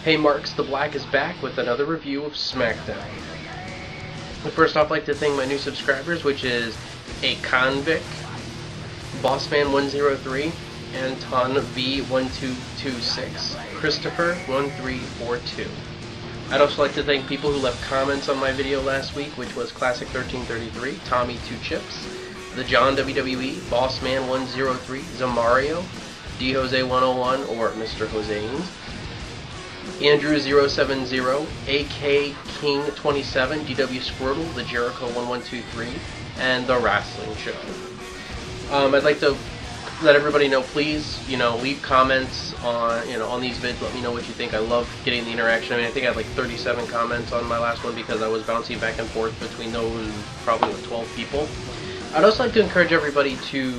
Hey Marks, the Black is back with another review of Smackdown. First off, I'd like to thank my new subscribers, which is A Convict, Bossman103, Anton V1226, Christopher1342. I'd also like to thank people who left comments on my video last week, which was Classic1333, Tommy2Chips, The John WWE, Bossman103, Zamario, DJose101 or Mr. Joseins, Andrew070, AK King27, DW Squirtle, The Jericho1123, and The Wrestling Show. I'd like to let everybody know, please, leave comments on, on these vids. Let me know what you think. I love getting the interaction. I mean, I think I had like 37 comments on my last one because I was bouncing back and forth between those probably 12 people. I'd also like to encourage everybody to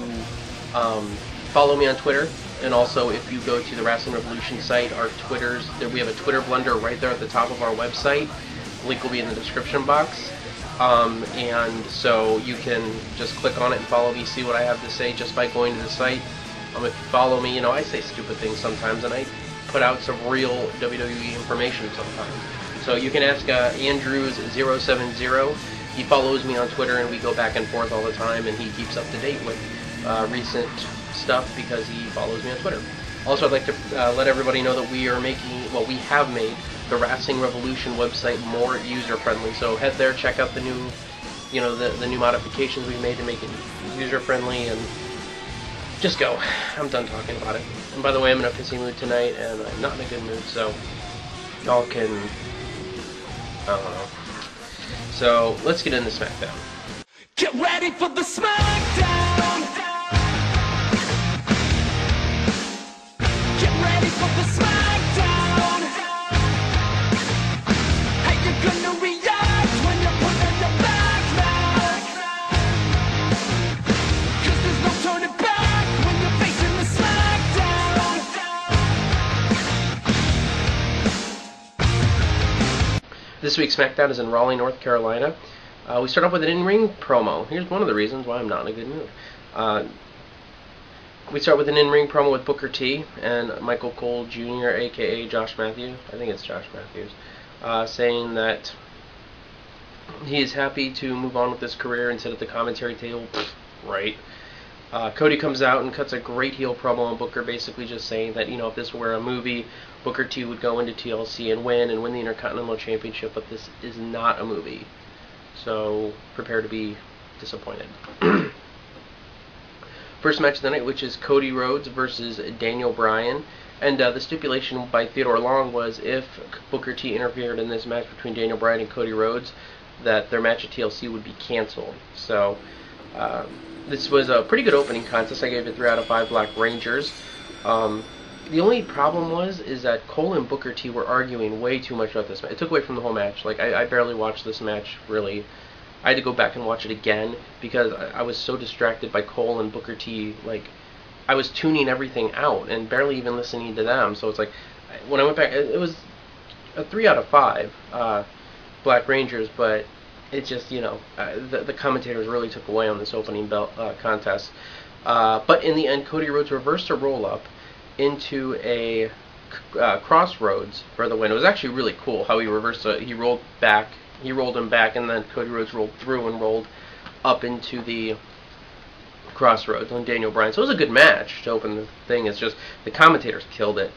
follow me on Twitter. And also, if you go to the Wrestling Revolution site, our Twitters, we have a Twitter blender right there at the top of our website. Link will be in the description box. And so you can just click on it and follow me, see what I have to say just by going to the site. If you follow me, I say stupid things sometimes, and I put out some real WWE information sometimes. So you can ask Andrews070. He follows me on Twitter, and we go back and forth all the time, and he keeps up to date with recent stuff because he follows me on Twitter. Also, I'd like to let everybody know that we are making, we have made the Wrestling Revolution website more user-friendly. So head there, check out the new, the new modifications we made to make it user-friendly, and just go. I'm done talking about it. And by the way, I'm in a pissy mood tonight, and I'm not in a good mood, so y'all can, I don't know. So let's get into Smackdown. Get ready for the Smackdown! Get ready for the Smackdown! How you gonna react when you're put on your back now? Cause there's no turning back when you're facing the Smackdown! This week's Smackdown is in Raleigh, North Carolina. We start off with an in-ring promo. Here's one of the reasons why I'm not in a good mood. We start with an in-ring promo with Booker T and Michael Cole Jr., a.k.a. Josh Matthews. I think it's Josh Matthews. Saying that he is happy to move on with his career and sit at the commentary table. Right. Cody comes out and cuts a great heel promo on Booker, basically just saying that, if this were a movie, Booker T would go into TLC and win the Intercontinental Championship, but this is not a movie. So prepare to be disappointed. First match of the night, which is Cody Rhodes versus Daniel Bryan. And the stipulation by Theodore Long was if Booker T interfered in this match between Daniel Bryan and Cody Rhodes, that their match at TLC would be canceled. So this was a pretty good opening contest. I gave it 3 out of 5 Black Rangers. The only problem is that Cole and Booker T were arguing way too much about this match. It took away from the whole match. Like, I barely watched this match, really. I had to go back and watch it again because I was so distracted by Cole and Booker T. Like, I was tuning everything out and barely even listening to them. So it's like, when I went back, it was a 3 out of 5 Black Rangers, but it just, the commentators really took away on this opening belt contest. But in the end, Cody Rhodes reversed a roll-up into a crossroads for the win. It was actually really cool how he reversed it. He rolled him back, and then Cody Rhodes rolled through and rolled up into the crossroads on Daniel Bryan. So it was a good match to open the thing. It's just the commentators killed it.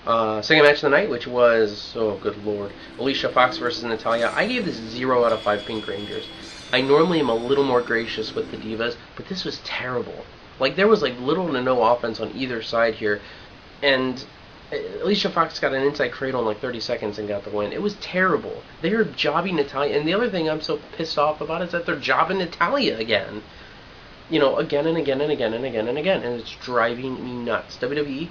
Second match of the night, which was, oh good lord, Alicia Fox versus Natalya. I gave this 0 out of 5 Pink Rangers. I normally am a little more gracious with the Divas, but this was terrible. Like, there was like little to no offense on either side here, and Alicia Fox got an inside cradle in like 30 seconds and got the win. It was terrible. They were jobbing Natalya, and the other thing I'm so pissed off about is that they're jobbing Natalya again. Again and again and again and again and again, and it's driving me nuts. WWE,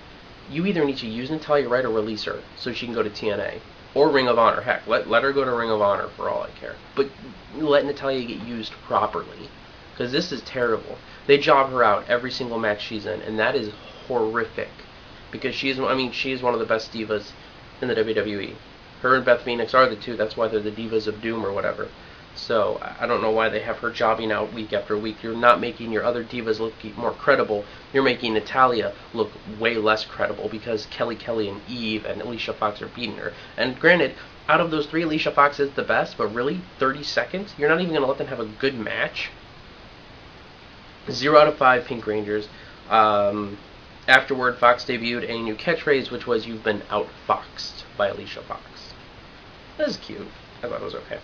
you either need to use Natalya right or release her so she can go to TNA. Or Ring of Honor. Heck, let her go to Ring of Honor for all I care. But let Natalya get used properly, because this is terrible. They job her out every single match she's in, and that is horrific. Because she is one of the best divas in the WWE. Her and Beth Phoenix are the two. That's why they're the Divas of Doom or whatever. So I don't know why they have her jobbing out week after week. You're not making your other divas look more credible. You're making Natalya look way less credible because Kelly and Eve and Alicia Fox are beating her. And granted, out of those three, Alicia Fox is the best, but really, 30 seconds? You're not even going to let them have a good match? 0 out of 5 Pink Rangers. Afterward, Fox debuted a new catchphrase, which was, "You've been outfoxed" by Alicia Fox. That was cute. I thought it was okay.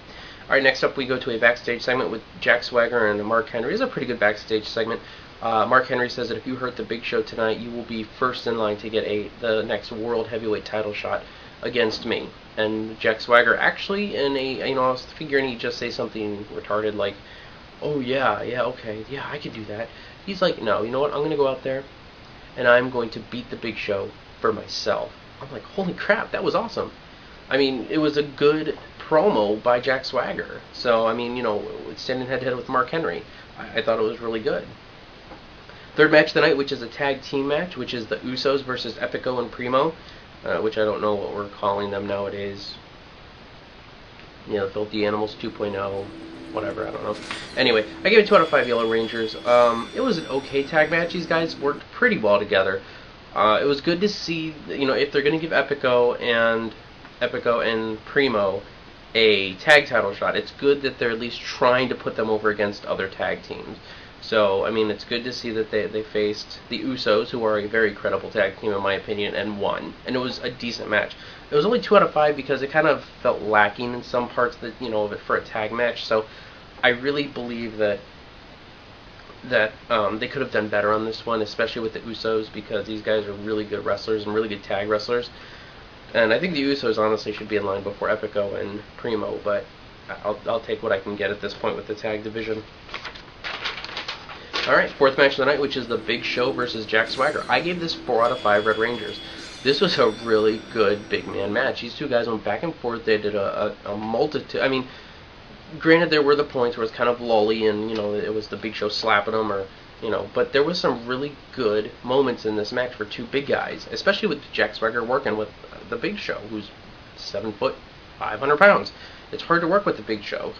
Alright, next up we go to a backstage segment with Jack Swagger and Mark Henry. It's a pretty good backstage segment. Mark Henry says that if you hurt the Big Show tonight, you will be first in line to get the next World Heavyweight title shot against me. And Jack Swagger actually, I was figuring he'd just say something retarded like, "Oh yeah, okay, yeah, I can do that." He's like, "No, you know what, I'm going to go out there and I'm going to beat the Big Show for myself." I'm like, holy crap, that was awesome. I mean, it was a good promo by Jack Swagger. So, I mean, standing head-to-head with Mark Henry, I thought it was really good. Third match of the night, which is a tag team match, which is the Usos versus Epico and Primo, which I don't know what we're calling them nowadays. Filthy Animals 2.0, whatever, I don't know. Anyway, I gave it 2 out of 5 Yellow Rangers. It was an okay tag match. These guys worked pretty well together. It was good to see, if they're going to give Epico and Primo a tag title shot, it's good that they're at least trying to put them over against other tag teams. So, I mean, it's good to see that they faced the Usos, who are a very credible tag team in my opinion, and won. And it was a decent match. It was only 2 out of 5 because it kind of felt lacking in some parts of it for a tag match. So, I really believe that they could have done better on this one, especially with the Usos, because these guys are really good wrestlers and really good tag wrestlers. And I think the Usos honestly should be in line before Epico and Primo, but I'll take what I can get at this point with the tag division. Alright, fourth match of the night, which is the Big Show versus Jack Swagger. I gave this 4 out of 5 Red Rangers. This was a really good big man match. These two guys went back and forth. They did a multitude. I mean, granted, there were the points where it's kind of lully and, it was the Big Show slapping them or, but there was some really good moments in this match for two big guys, especially with Jack Swagger working with the Big Show, who's 7 foot, 500 pounds. It's hard to work with the Big Show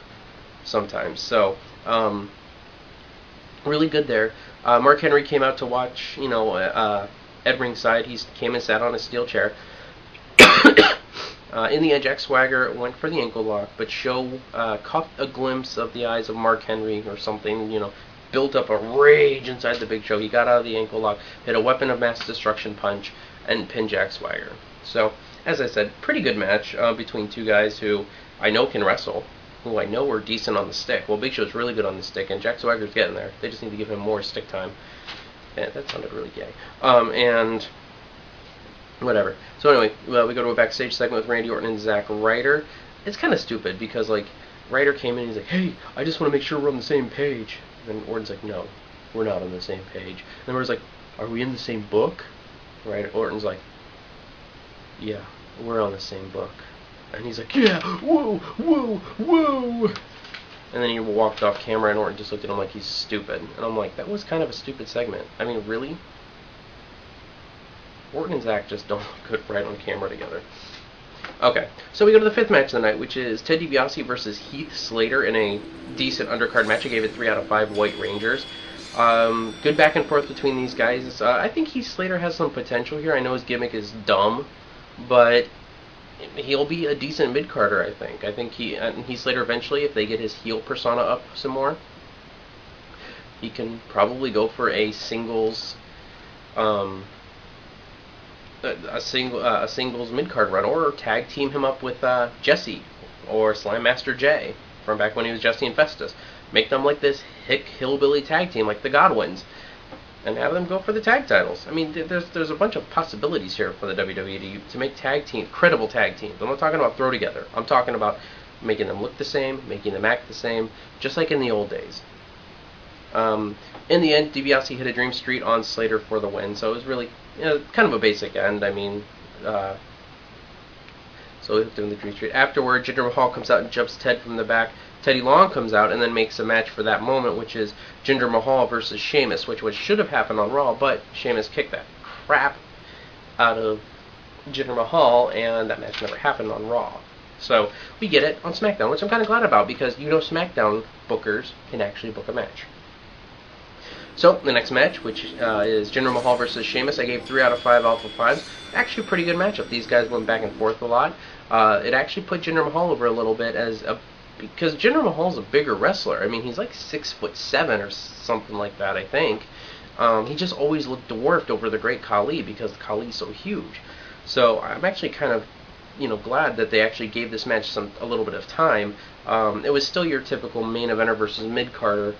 sometimes. So, really good there. Mark Henry came out to watch, at ringside. He came and sat on a steel chair. In the end, Jack Swagger went for the ankle lock, but Show caught a glimpse of the eyes of Mark Henry or something, built up a rage inside the Big Show. He got out of the ankle lock, hit a weapon of mass destruction punch, and pinned Jack Swagger. So, as I said, pretty good match between two guys who I know can wrestle, who I know are decent on the stick. Well, Big Show's really good on the stick, and Jack Swagger's getting there. They just need to give him more stick time. Yeah, that sounded really gay. And whatever. So anyway, we go to a backstage segment with Randy Orton and Zack Ryder. It's kind of stupid because, Ryder came in and he's like, "Hey, I just want to make sure we're on the same page." And Orton's like, "No, we're not on the same page." And Orton's like, "Are we in the same book?" Orton's like, "Yeah, we're on the same book." And he's like, "Yeah, whoa, whoa, whoa." And then he walked off camera and Orton just looked at him like he's stupid. And I'm like, that was kind of a stupid segment. I mean, really? Orton and Zack just don't look good right on camera together. Okay, so we go to the fifth match of the night, which is Ted DiBiase versus Heath Slater in a decent undercard match. I gave it 3 out of 5 White Rangers. Good back and forth between these guys. I think Heath Slater has some potential here. I know his gimmick is dumb, but he'll be a decent mid-carder, I think. I think Heath Slater eventually, if they get his heel persona up some more, he can probably go for a singles singles mid-card run, or tag team him up with Jesse or Slime Master Jay from back when he was Jesse and Festus. Make them like this hick hillbilly tag team like the Godwins, and have them go for the tag titles. I mean, there's a bunch of possibilities here for the WWE to make credible tag teams. I'm not talking about throw together. I'm talking about making them look the same, making them act the same, just like in the old days. In the end, DiBiase hit a Dream Street on Slater for the win, so it was really kind of a basic end. I mean, so he hooked him in the Dream Street. Afterward, Jinder Mahal comes out and jumps Ted from the back. Teddy Long comes out and then makes a match for that moment, which is Jinder Mahal versus Sheamus, which should have happened on Raw, but Sheamus kicked that crap out of Jinder Mahal, and that match never happened on Raw. So we get it on SmackDown, which I'm kind of glad about because SmackDown bookers can actually book a match. So the next match, which is Jinder Mahal versus Sheamus, I gave 3 out of 5 Alpha 5s. Actually a pretty good matchup. These guys went back and forth a lot. It actually put Jinder Mahal over a little bit because Jinder Mahal's a bigger wrestler. I mean, he's like 6'7" or something like that, I think. He just always looked dwarfed over the Great Khali because Khali's so huge. So I'm actually kind of glad that they actually gave this match a little bit of time. It was still your typical main eventer versus mid-carder,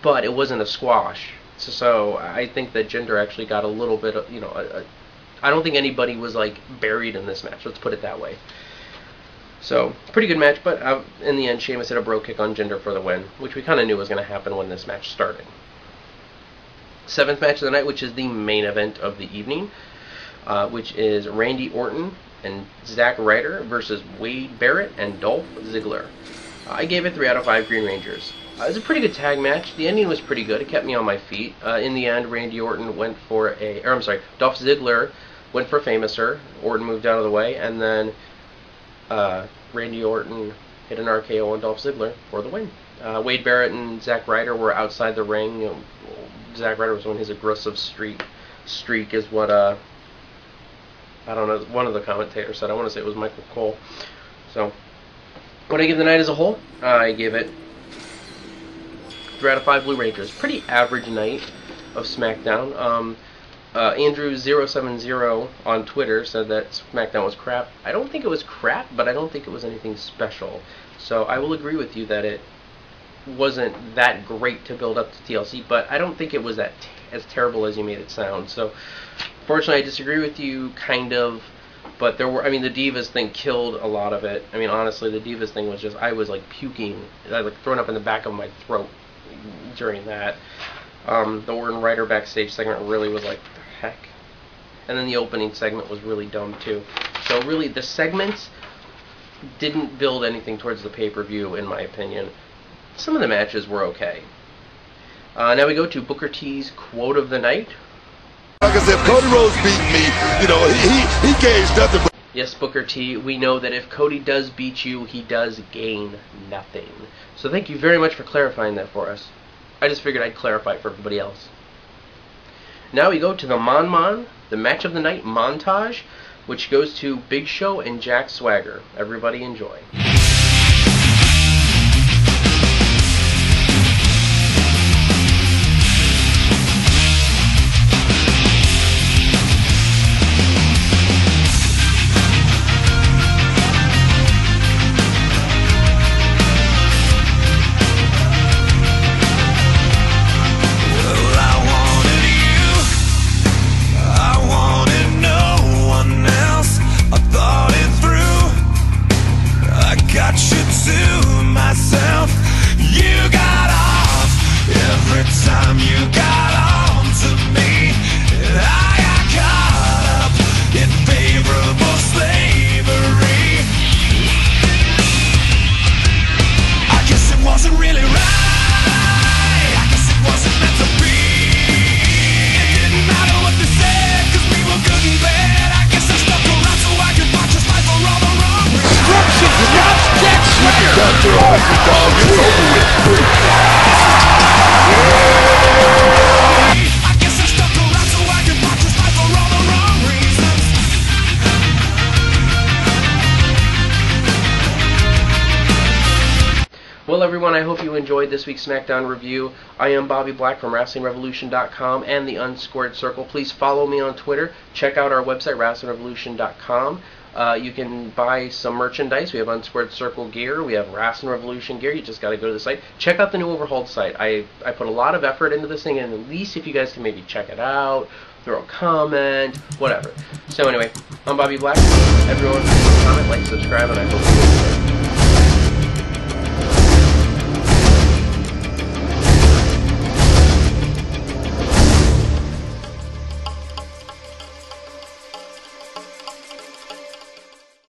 but it wasn't a squash. So I think that Jinder actually got a little bit of, I don't think anybody was like buried in this match. Let's put it that way. So pretty good match, but in the end, Sheamus hit a bro kick on Jinder for the win, which we kind of knew was going to happen when this match started. 7th match of the night, which is the main event of the evening, which is Randy Orton and Zack Ryder versus Wade Barrett and Dolph Ziggler. I gave it 3 out of 5 Green Rangers. It was a pretty good tag match. The ending was pretty good. It kept me on my feet. In the end, Dolph Ziggler went for Famouser. Orton moved out of the way, and then Randy Orton hit an RKO on Dolph Ziggler for the win. Wade Barrett and Zack Ryder were outside the ring. Zack Ryder was on his aggressive streak is what I don't know, one of the commentators said. I want to say it was Michael Cole. So, what I give the night as a whole, I give it 3 out of 5 Blue Rangers. Pretty average night of SmackDown. Andrew070 on Twitter said that SmackDown was crap. I don't think it was crap, but I don't think it was anything special. So I will agree with you that it wasn't that great to build up to TLC, but I don't think it was as terrible as you made it sound. So, fortunately, I disagree with you, kind of. But the Divas thing killed a lot of it. I mean, honestly, the Divas thing was just, I was like puking, like throwing up in the back of my throat during that. The Orton Ryder backstage segment really was like, what the heck? And then the opening segment was really dumb too. So really, the segments didn't build anything towards the pay-per-view, in my opinion. Some of the matches were okay. Now we go to Booker T's quote of the night. Like I said, if Cody Rhodes beat me, he gains nothing. Yes, Booker T, we know that if Cody does beat you, he does gain nothing. So thank you very much for clarifying that for us. I just figured I'd clarify it for everybody else. Now we go to the the match of the night montage, which goes to Big Show and Jack Swagger. Everybody enjoy. Well, everyone, I hope you enjoyed this week's SmackDown review. I am Bobby Black from WrestlingRevolution.com and the Unsquared Circle. Please follow me on Twitter. Check out our website, WrestlingRevolution.com. You can buy some merchandise. We have Unsquared Circle gear. We have Wrestling Revolution gear. You just got to go to the site. Check out the new overhauled site. I put a lot of effort into this thing, and at least if you guys can maybe check it out, throw a comment, whatever. So anyway, I'm Bobby Black. Everyone, comment, like, subscribe, and I hope you enjoy.